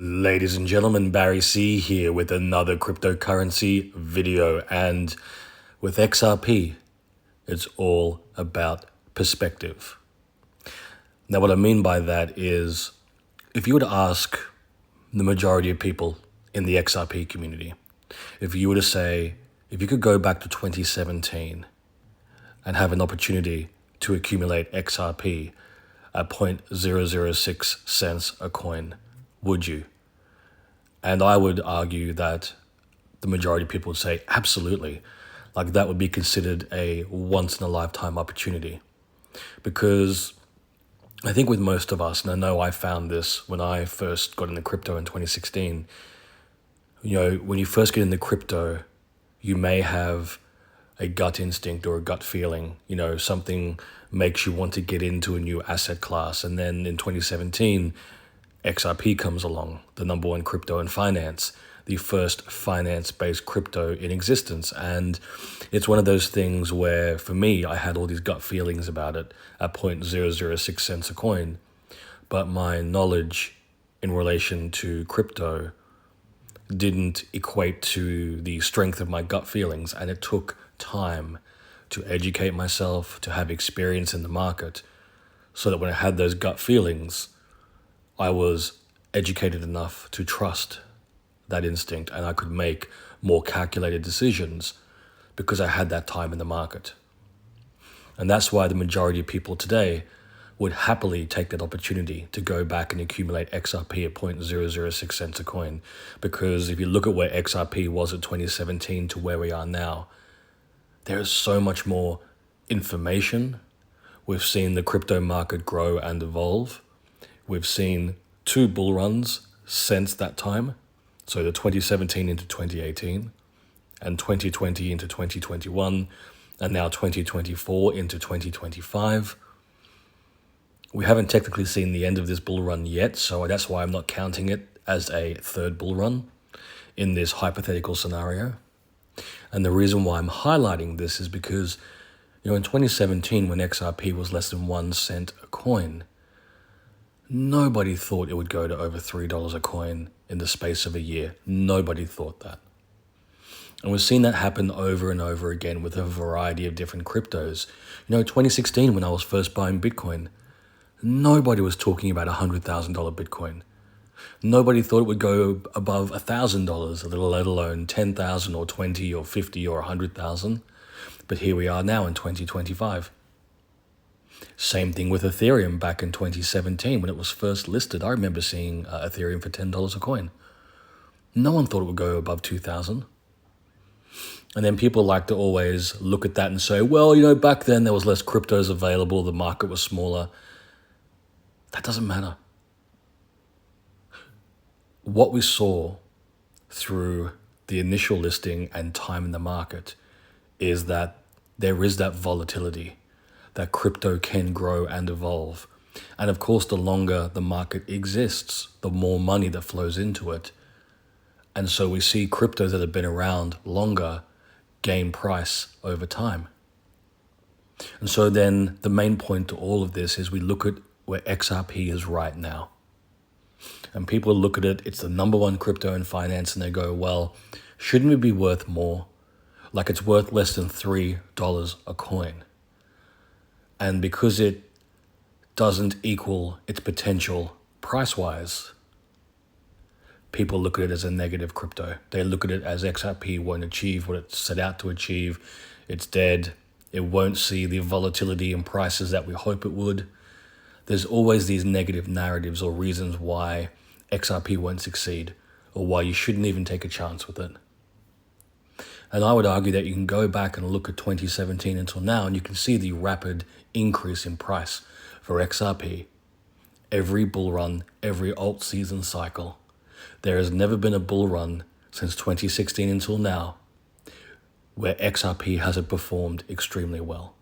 Ladies and gentlemen, Barry C here with another cryptocurrency video. And with XRP, it's all about perspective. Now, what I mean by that is if you were to ask the majority of people in the XRP community, if you were to say, if you could go back to 2017 and have an opportunity to accumulate XRP at 0.006 cents a coin, would you? And I would argue that the majority of people would say absolutely. Like that would be considered a once in a lifetime opportunity. Because I think with most of us, and I know I found this when I first got into crypto in 2016, when you first get into crypto, you may have a gut instinct or a gut feeling, something makes you want to get into a new asset class. And then in 2017, XRP comes along, the number one crypto in finance, the first finance-based crypto in existence. And it's one of those things where, for me, I had all these gut feelings about it at 0.006 cents a coin. But my knowledge in relation to crypto didn't equate to the strength of my gut feelings. And it took time to educate myself, to have experience in the market, so that when I had those gut feelings, I was educated enough to trust that instinct and I could make more calculated decisions because I had that time in the market. And that's why the majority of people today would happily take that opportunity to go back and accumulate XRP at 0.006 cents a coin. Because if you look at where XRP was at 2017 to where we are now, there is so much more information. We've seen the crypto market grow and evolve. We've seen 2 bull runs since that time. So the 2017 into 2018 and 2020 into 2021 and now 2024 into 2025. We haven't technically seen the end of this bull run yet, so that's why I'm not counting it as a third bull run in this hypothetical scenario. And the reason why I'm highlighting this is because, in 2017 when XRP was less than 1 cent a coin, nobody thought it would go to over $3 a coin in the space of a year. Nobody thought that. And we've seen that happen over and over again with a variety of different cryptos. 2016 when I was first buying Bitcoin, nobody was talking about $100,000 Bitcoin. Nobody thought it would go above $1,000, let alone 10,000 or 20 or 50 or 100,000. But here we are now in 2025. Same thing with Ethereum back in 2017 when it was first listed. I remember seeing Ethereum for $10 a coin. No one thought it would go above 2,000. And then people like to always look at that and say, well, back then there was less cryptos available, the market was smaller. That doesn't matter. What we saw through the initial listing and time in the market is that there is that volatility, that crypto can grow and evolve. And of course, the longer the market exists, the more money that flows into it. And so we see cryptos that have been around longer gain price over time. And so then the main point to all of this is we look at where XRP is right now. And people look at it, it's the number one crypto in finance, and they go, well, shouldn't it be worth more? Like it's worth less than $3 a coin. And because it doesn't equal its potential price-wise, people look at it as a negative crypto. They look at it as XRP won't achieve what it set out to achieve. It's dead. It won't see the volatility in prices that we hope it would. There's always these negative narratives or reasons why XRP won't succeed or why you shouldn't even take a chance with it. And I would argue that you can go back and look at 2017 until now and you can see the rapid increase in price for XRP. Every bull run, every alt season cycle. There has never been a bull run since 2016 until now where XRP hasn't performed extremely well.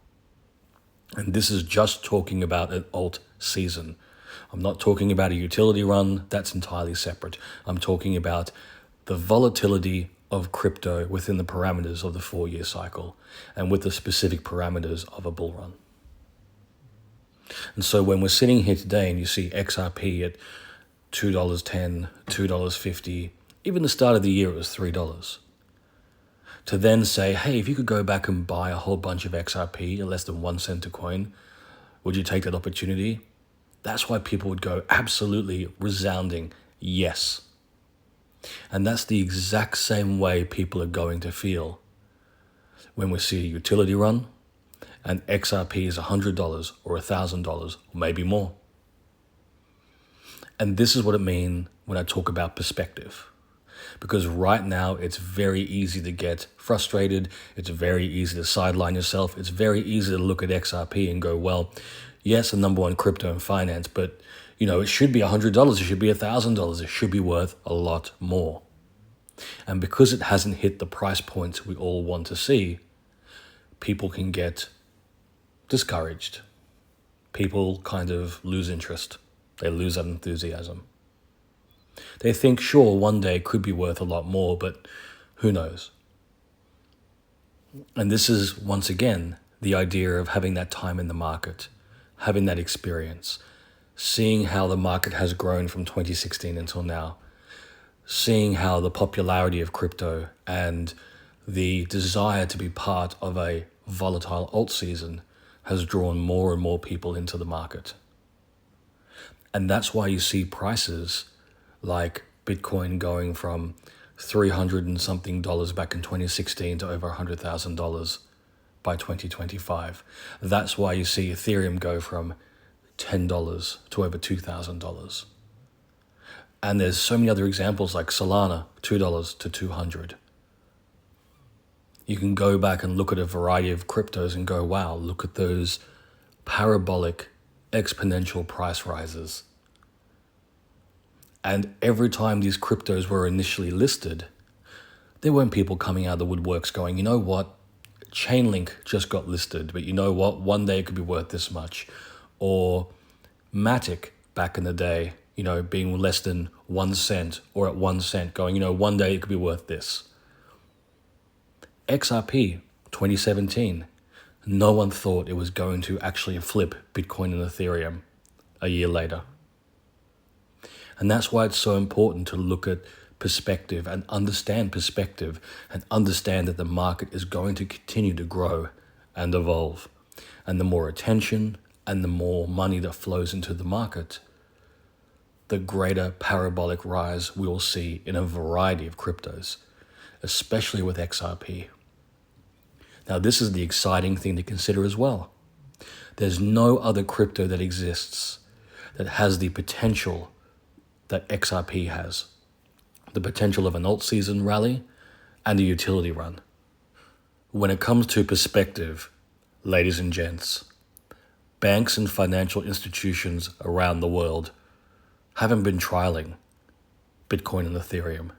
And this is just talking about an alt season. I'm not talking about a utility run, that's entirely separate. I'm talking about the volatility of crypto within the parameters of the 4-year cycle and with the specific parameters of a bull run. And so when we're sitting here today and you see XRP at $2.10, $2.50, even the start of the year it was $3. To then say, hey, if you could go back and buy a whole bunch of XRP at less than 1 cent a coin, would you take that opportunity? That's why people would go absolutely resounding yes. And that's the exact same way people are going to feel when we see a utility run and XRP is $100 or $1,000 or maybe more. And this is what it means when I talk about perspective. Because right now it's very easy to get frustrated. It's very easy to sideline yourself. It's very easy to look at XRP and go, well, yes, the number one crypto in finance, but it should be $100. It should be $1,000. It should be worth a lot more. And because it hasn't hit the price points we all want to see, people can get discouraged. People kind of lose interest. They lose that enthusiasm. They think, sure, one day it could be worth a lot more, but who knows? And this is, once again, the idea of having that time in the market, having that experience, seeing how the market has grown from 2016 until now, seeing how the popularity of crypto and the desire to be part of a volatile alt season has drawn more and more people into the market. And that's why you see prices like Bitcoin going from $300 and something back in 2016 to over $100,000 by 2025. That's why you see Ethereum go from $10 to over $2,000. And there's so many other examples like Solana, $2 to $200. You can go back and look at a variety of cryptos and go, wow, look at those parabolic exponential price rises. And every time these cryptos were initially listed, there weren't people coming out of the woodworks going, you know what, Chainlink just got listed, but you know what, one day it could be worth this much. Or Matic back in the day, being less than 1 cent or at 1 cent going, one day it could be worth this. XRP 2017, no one thought it was going to actually flip Bitcoin and Ethereum a year later. And that's why it's so important to look at perspective and understand that the market is going to continue to grow and evolve. And the more attention and the more money that flows into the market, the greater parabolic rise we will see in a variety of cryptos, especially with XRP. Now, this is the exciting thing to consider as well. There's no other crypto that exists that has the potential that XRP has. The potential of an alt season rally and a utility run. When it comes to perspective, ladies and gents, banks and financial institutions around the world haven't been trialing Bitcoin and Ethereum.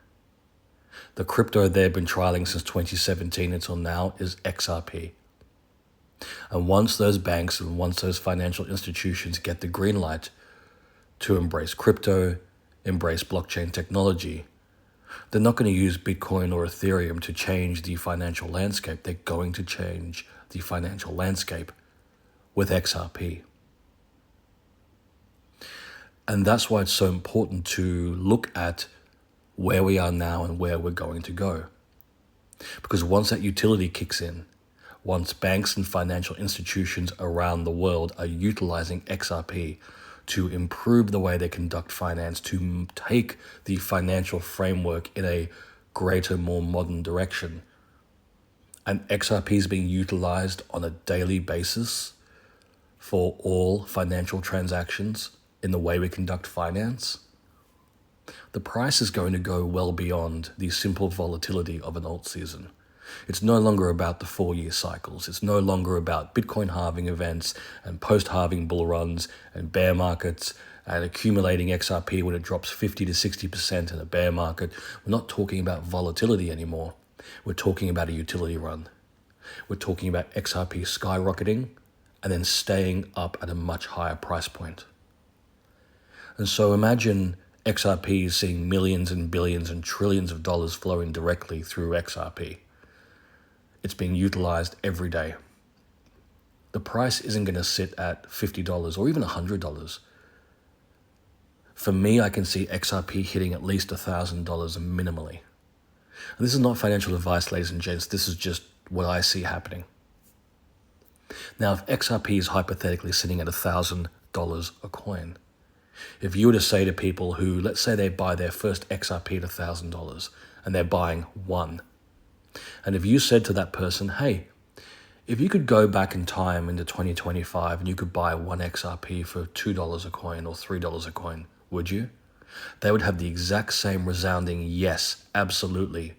The crypto they've been trialing since 2017 until now is XRP. And once those banks and once those financial institutions get the green light to embrace crypto, embrace blockchain technology, they're not going to use Bitcoin or Ethereum to change the financial landscape. They're going to change the financial landscape with XRP. And that's why it's so important to look at where we are now and where we're going to go. Because once that utility kicks in, once banks and financial institutions around the world are utilizing XRP to improve the way they conduct finance, to take the financial framework in a greater, more modern direction, and XRP is being utilized on a daily basis for all financial transactions in the way we conduct finance, the price is going to go well beyond the simple volatility of an alt season. It's no longer about the 4-year cycles. It's no longer about Bitcoin halving events and post-halving bull runs and bear markets and accumulating XRP when it drops 50 to 60% in a bear market. We're not talking about volatility anymore. We're talking about a utility run. We're talking about XRP skyrocketing and then staying up at a much higher price point. And so imagine XRP is seeing millions and billions and trillions of dollars flowing directly through XRP. It's being utilized every day. The price isn't going to sit at $50 or even $100. For me, I can see XRP hitting at least $1,000 minimally. And this is not financial advice, ladies and gents. This is just what I see happening. Now, if XRP is hypothetically sitting at $1,000 a coin, if you were to say to people who, let's say they buy their first XRP at $1,000 and they're buying one, and if you said to that person, hey, if you could go back in time into 2025 and you could buy one XRP for $2 a coin or $3 a coin, would you? They would have the exact same resounding yes, absolutely,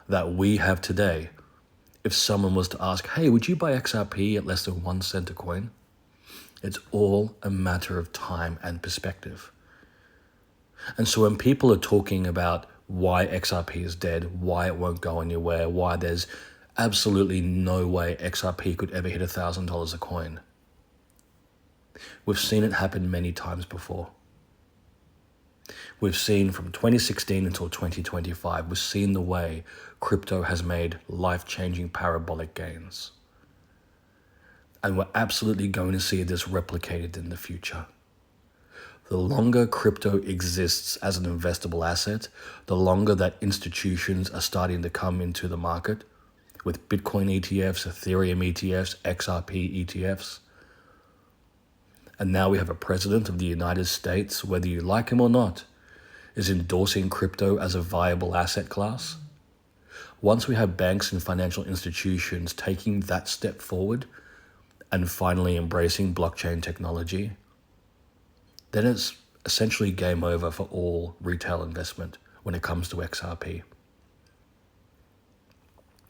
that we have today. If someone was to ask, hey, would you buy XRP at less than 1 cent a coin? It's all a matter of time and perspective. And so when people are talking about why XRP is dead, why it won't go anywhere, why there's absolutely no way XRP could ever hit $1,000 a coin, we've seen it happen many times before. We've seen from 2016 until 2025, we've seen the way crypto has made life-changing parabolic gains. And we're absolutely going to see this replicated in the future. The longer crypto exists as an investable asset, the longer that institutions are starting to come into the market with Bitcoin ETFs, Ethereum ETFs, XRP ETFs. And now we have a president of the United States, whether you like him or not, is endorsing crypto as a viable asset class. Once we have banks and financial institutions taking that step forward and finally embracing blockchain technology, then it's essentially game over for all retail investment when it comes to XRP.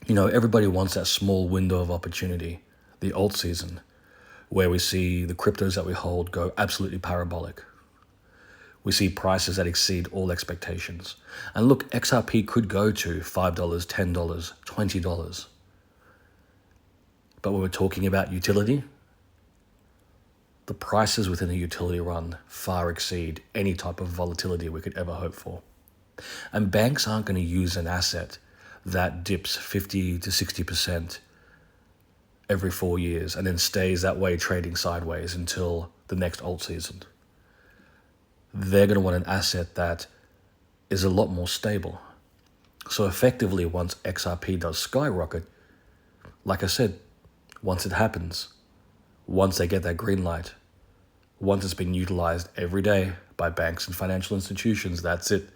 You know, everybody wants that small window of opportunity, the alt season, where we see the cryptos that we hold go absolutely parabolic. We see prices that exceed all expectations. And look, XRP could go to $5, $10, $20. But when we're talking about utility, the prices within a utility run far exceed any type of volatility we could ever hope for. And banks aren't going to use an asset that dips 50 to 60% every 4 years and then stays that way trading sideways until the next alt season. They're going to want an asset that is a lot more stable. So effectively, once XRP does skyrocket, like I said, once it happens, once they get that green light, once it's been utilized every day by banks and financial institutions, that's it.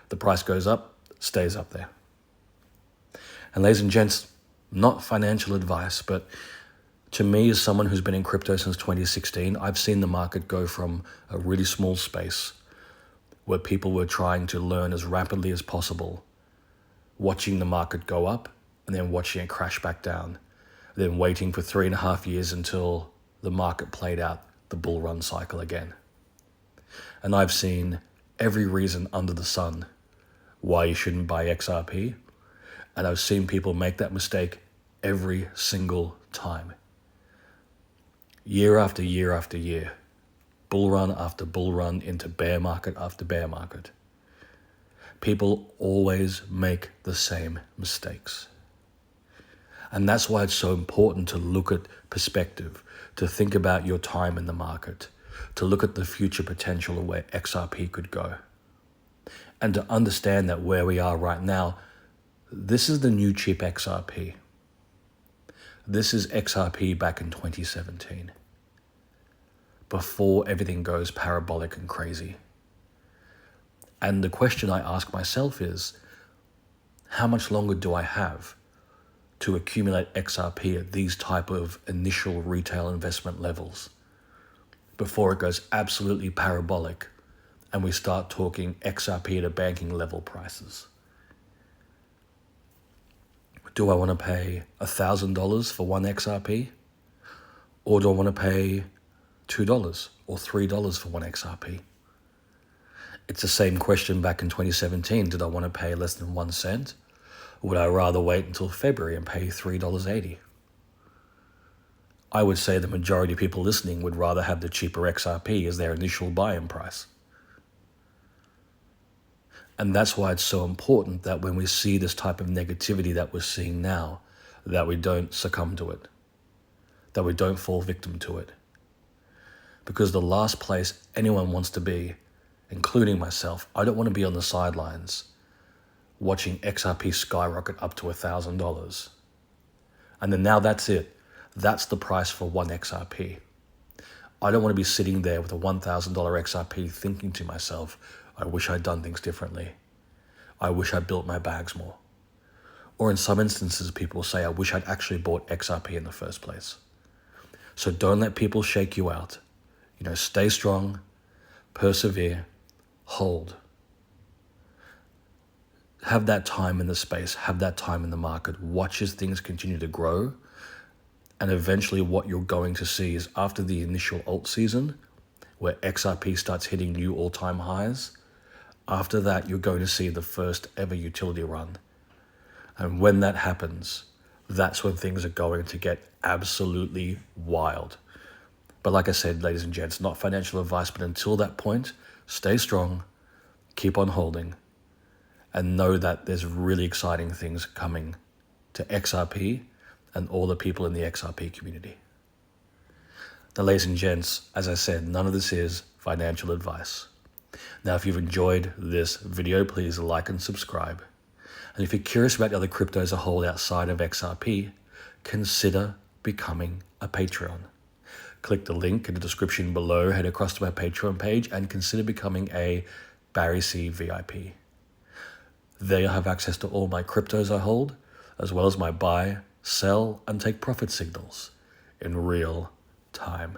The price goes up, stays up there. And ladies and gents, not financial advice, but to me, as someone who's been in crypto since 2016, I've seen the market go from a really small space where people were trying to learn as rapidly as possible, watching the market go up and then watching it crash back down, then waiting for 3.5 years until the market played out the bull run cycle again. And I've seen every reason under the sun why you shouldn't buy XRP, and I've seen people make that mistake every single time. Year after year after year, bull run after bull run into bear market after bear market. People always make the same mistakes. And that's why it's so important to look at perspective, to think about your time in the market, to look at the future potential of where XRP could go. And to understand that where we are right now, this is the new cheap XRP. This is XRP back in 2017, before everything goes parabolic and crazy. And the question I ask myself is, how much longer do I have to accumulate XRP at these type of initial retail investment levels before it goes absolutely parabolic and we start talking XRP at a banking level prices? Do I want to pay $1,000 for one XRP? Or do I want to pay $2 or $3 for one XRP? It's the same question back in 2017. Did I want to pay less than 1 cent? Or would I rather wait until February and pay $3.80? I would say the majority of people listening would rather have the cheaper XRP as their initial buy-in price. And that's why it's so important that when we see this type of negativity that we're seeing now, that we don't succumb to it, that we don't fall victim to it. Because the last place anyone wants to be including myself, I don't want to be on the sidelines watching XRP skyrocket up to $1,000. And then now that's it. That's the price for one XRP. I don't want to be sitting there with a $1,000 XRP thinking to myself, I wish I'd done things differently. I wish I'd built my bags more. Or in some instances, people say, I wish I'd actually bought XRP in the first place. So don't let people shake you out. Stay strong, persevere, hold. Have that time in the space, have that time in the market. Watch as things continue to grow. And eventually what you're going to see is after the initial alt season, where XRP starts hitting new all-time highs, after that you're going to see the first ever utility run. And when that happens, that's when things are going to get absolutely wild. But like I said, ladies and gents, not financial advice, but until that point, stay strong, keep on holding, and know that there's really exciting things coming to XRP and all the people in the XRP community. Now, ladies and gents, as I said, none of this is financial advice. Now, if you've enjoyed this video, please like and subscribe. And if you're curious about the other cryptos I hold outside of XRP, consider becoming a Patreon. Click the link in the description below, head across to my Patreon page, and consider becoming a Barry C VIP. There you'll have access to all my cryptos I hold, as well as my buy, sell, and take profit signals in real time.